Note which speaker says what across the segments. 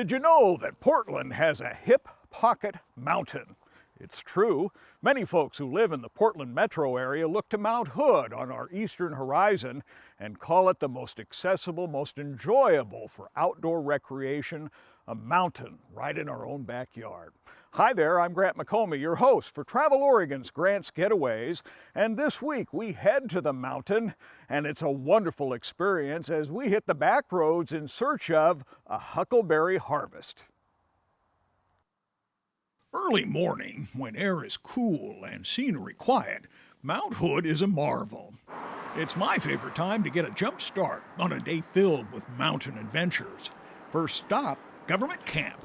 Speaker 1: Did you know that Portland has a hip pocket mountain? It's true. Many folks who live in the Portland metro area look to Mount Hood on our eastern horizon and call it the most accessible, most enjoyable for outdoor recreation, a mountain right in our own backyard. Hi there, I'm Grant McComie, your host for Travel Oregon's Grant's Getaways, and this week we head to the mountain, and it's a wonderful experience as we hit the back roads in search of a huckleberry harvest. Early morning, when air is cool and scenery quiet, Mount Hood is a marvel. It's my favorite time to get a jump start on a day filled with mountain adventures. First stop, Government Camp,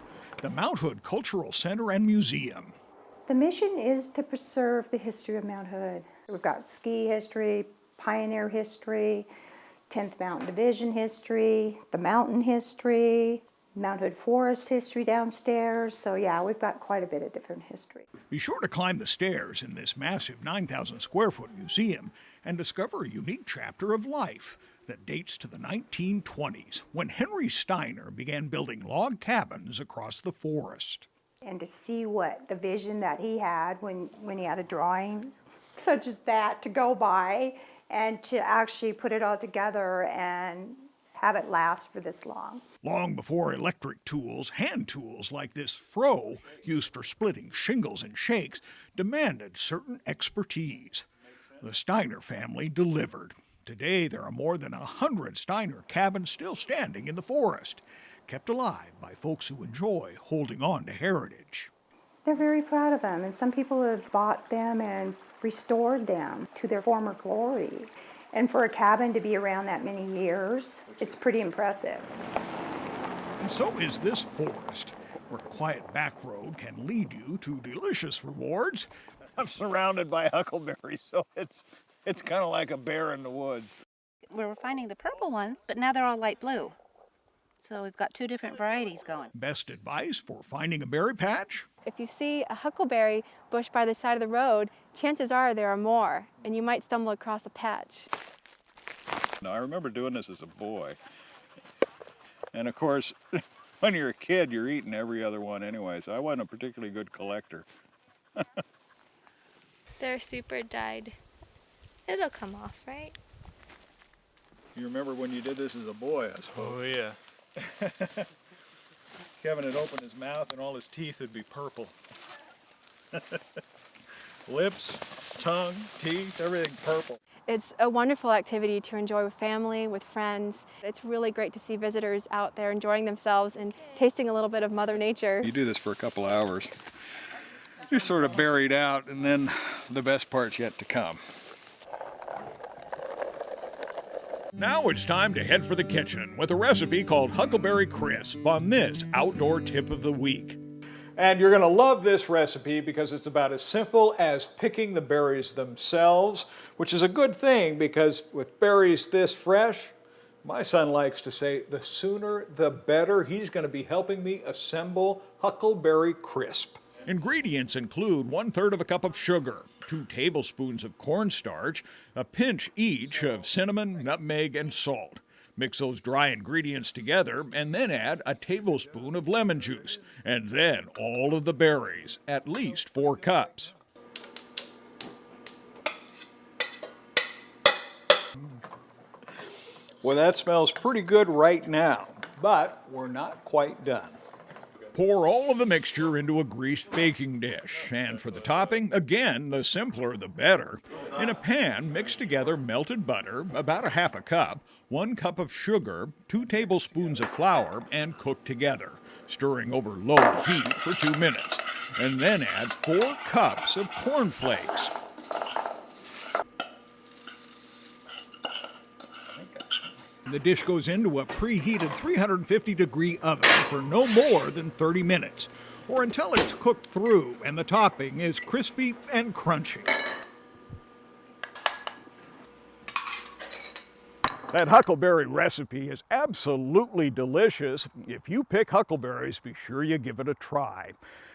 Speaker 1: the Mount Hood Cultural Center and Museum.
Speaker 2: The mission is to preserve the history of Mount Hood. We've got ski history, pioneer history, 10th Mountain Division history, the mountain history, Mount Hood Forest history downstairs. So yeah, we've got quite a bit of different history.
Speaker 1: Be sure to climb the stairs in this massive 9,000 square foot museum and discover a unique chapter of life that dates to the 1920s, when Henry Steiner began building log cabins across the forest.
Speaker 2: And to see what the vision that he had when he had a drawing such as that to go by and to actually put it all together and have it last for this long.
Speaker 1: Long before electric tools, hand tools like this froe, used for splitting shingles and shakes, demanded certain expertise. The Steiner family delivered. Today, there are more than 100 Steiner cabins still standing in the forest, kept alive by folks who enjoy holding on to heritage.
Speaker 2: They're very proud of them, and some people have bought them and restored them to their former glory. And for a cabin to be around that many years, it's pretty impressive.
Speaker 1: And so is this forest, where a quiet back road can lead you to delicious rewards.
Speaker 3: I'm surrounded by huckleberries, so it's kind of like a bear in the woods.
Speaker 4: We were finding the purple ones, but now they're all light blue. So we've got two different varieties going.
Speaker 1: Best advice for finding a berry patch?
Speaker 5: If you see a huckleberry bush by the side of the road, chances are there are more, and you might stumble across a patch.
Speaker 3: Now, I remember doing this as a boy. And of course, when you're a kid, you're eating every other one anyway, so I wasn't a particularly good collector.
Speaker 6: They're super dyed. It'll come off, right?
Speaker 3: You remember when you did this as a boy, I suppose.
Speaker 7: Oh, yeah.
Speaker 3: Kevin had opened his mouth and all his teeth would be purple. Lips, tongue, teeth, everything purple.
Speaker 5: It's a wonderful activity to enjoy with family, with friends. It's really great to see visitors out there enjoying themselves and tasting a little bit of Mother Nature.
Speaker 3: You do this for a couple hours. You're sort of buried out, and then the best part's yet to come.
Speaker 1: Now it's time to head for the kitchen with a recipe called Huckleberry Crisp on this Outdoor Tip of the Week.
Speaker 7: And you're going to love this recipe because it's about as simple as picking the berries themselves, which is a good thing because with berries this fresh, my son likes to say, the sooner the better. He's going to be helping me assemble Huckleberry Crisp.
Speaker 1: Ingredients include 1/3 of a cup of sugar, 2 tablespoons of cornstarch, a pinch each of cinnamon, nutmeg, and salt. Mix those dry ingredients together and then add a tablespoon of lemon juice, and then all of the berries, at least 4 cups.
Speaker 7: Well, that smells pretty good right now, but we're not quite done.
Speaker 1: Pour all of the mixture into a greased baking dish, and for the topping, again, the simpler the better. In a pan, mix together melted butter, about 1/2 cup, 1 cup of sugar, 2 tablespoons of flour, and cook together, stirring over low heat for 2 minutes, and then add 4 cups of corn flakes. The dish goes into a preheated 350-degree oven for no more than 30 minutes, or until it's cooked through and the topping is crispy and crunchy. That huckleberry recipe is absolutely delicious. If you pick huckleberries, be sure you give it a try.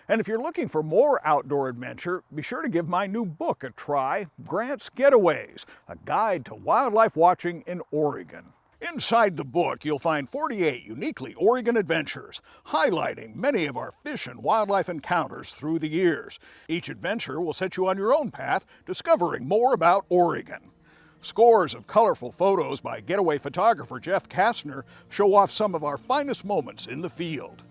Speaker 1: And if you're looking for more outdoor adventure, be sure to give my new book a try, Grant's Getaways, a guide to wildlife watching in Oregon. Inside the book, you'll find 48 uniquely Oregon adventures, highlighting many of our fish and wildlife encounters through the years. Each adventure will set you on your own path, discovering more about Oregon. Scores of colorful photos by getaway photographer Jeff Kastner show off some of our finest moments in the field.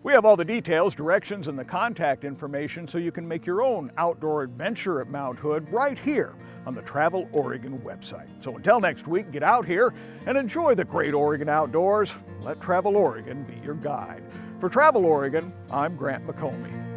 Speaker 1: We have all the details, directions, and the contact information so you can make your own outdoor adventure at Mount Hood right here on the Travel Oregon website. So until next week, get out here and enjoy the great Oregon outdoors. Let Travel Oregon be your guide. For Travel Oregon, I'm Grant McComey.